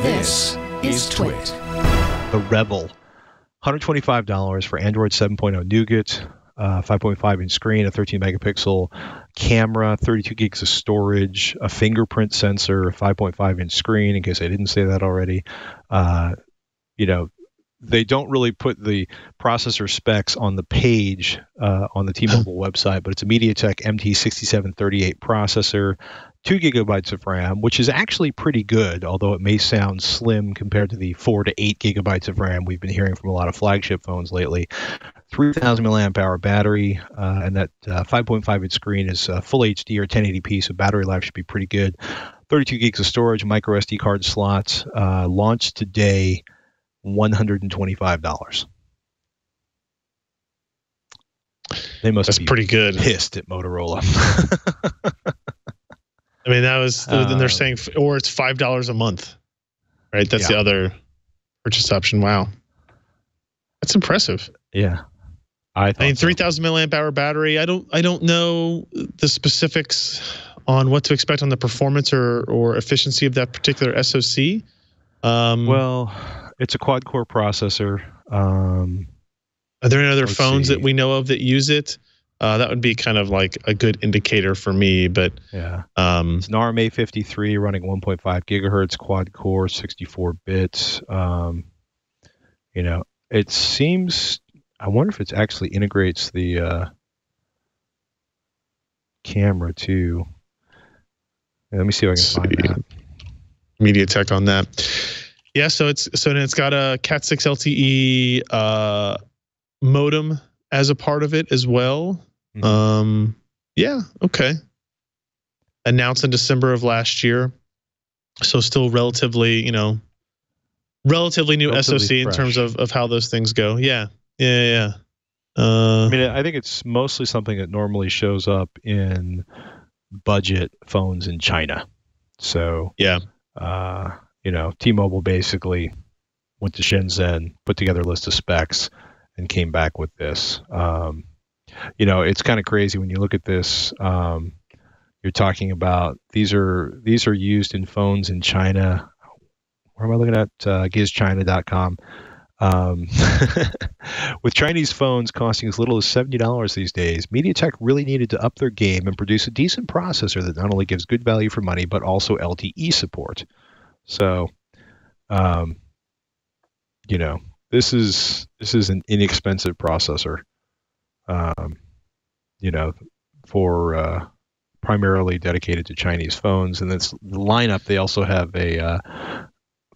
This is TWiT. The Revvl, $125 for Android 7.0 Nougat, 5.5-inch screen, a 13-megapixel camera, 32 gigs of storage, a fingerprint sensor, 5.5-inch screen, in case I didn't say that already. They don't really put the processor specs on the page on the T Mobile website, but it's a MediaTek MT6738 processor, 2 gigabytes of RAM, which is actually pretty good, although it may sound slim compared to the 4 to 8 gigabytes of RAM we've been hearing from a lot of flagship phones lately. 3,000 milliamp hour battery, and that 5.5-inch screen is full HD or 1080p, so battery life should be pretty good. 32 gigs of storage, micro SD card slots. Launched today, $125. They must That's be pretty good. Pissed at Motorola. I mean, that was then they're saying, or it's $5 a month, right? That's the other purchase option. Wow, that's impressive. Yeah, I mean, 3,000 milliamp hour battery. I don't know the specifics on what to expect on the performance or efficiency of that particular SoC. Well, it's a quad-core processor. Are there any other phones that we know of that use it? That would be kind of like a good indicator for me, but yeah, it's an ARM A53 running 1.5 gigahertz quad-core, 64 bits. It seems. I wonder if it actually integrates the camera too. Let me see if I can find that. MediaTek on that. Yeah, so it's got a Cat6 LTE modem as a part of it as well. Mm-hmm. Yeah, okay. Announced in December of last year, so still relatively new SoC in terms of how those things go. Yeah. I mean, I think it's mostly something that normally shows up in budget phones in China. So yeah. T-Mobile basically went to Shenzhen, put together a list of specs, and came back with this. It's kind of crazy when you look at this. You're talking about these are used in phones in China. Where am I looking at? GizChina.com. With Chinese phones costing as little as $70 these days, MediaTek really needed to up their game and produce a decent processor that not only gives good value for money, but also LTE support. So, this is an inexpensive processor, for primarily dedicated to Chinese phones. And this lineup, they also have a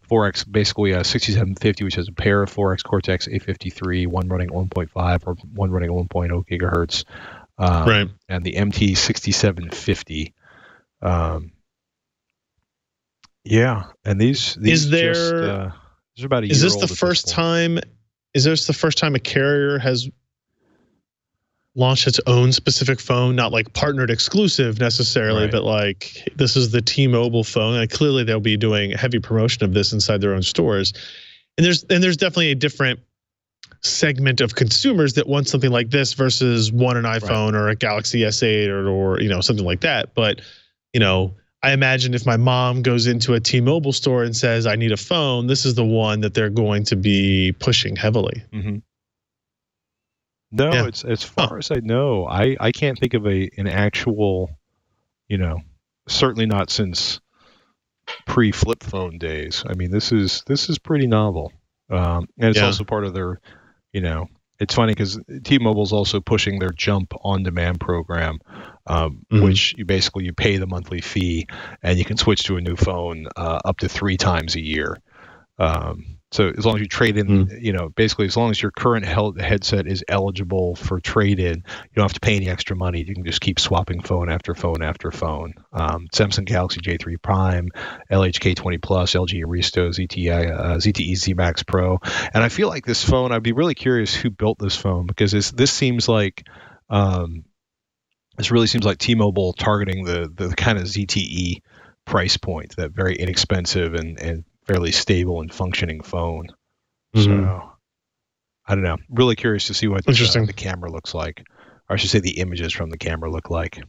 4X, basically a 6750, which has a pair of 4X Cortex A53, one running 1.5 or one running 1.0 gigahertz, right? And the MT6750. Yeah, and these is there just, are about a year is this old the first time? Is this the first time a carrier has launched its own specific phone, not like partnered exclusive necessarily, right, but like this is the T-Mobile phone, and clearly they'll be doing heavy promotion of this inside their own stores. And there's definitely a different segment of consumers that want something like this versus an iPhone, right, or a Galaxy S8 or something like that. But I imagine if my mom goes into a T-Mobile store and says, I need a phone, this is the one that they're going to be pushing heavily. Mm-hmm. No, yeah. It's as far as I know, I can't think of an actual, certainly not since pre-flip phone days. I mean, this is pretty novel. And it's also part of their, it's funny because T-Mobile's also pushing their Jump on Demand program, which you pay the monthly fee and you can switch to a new phone up to 3 times a year. So as long as you trade in, basically as long as your current headset is eligible for trade-in, you don't have to pay any extra money. You can just keep swapping phone after phone after phone. Samsung Galaxy J3 Prime, LHK 20 Plus, LG Aristo, ZTE Z Max Pro. And I feel like this phone, I'd be really curious who built this phone, because this really seems like T-Mobile targeting the kind of ZTE price point, that very inexpensive and fairly stable and functioning phone. So I don't know. Really curious to see what the camera looks like, or I should say the images from the camera look like.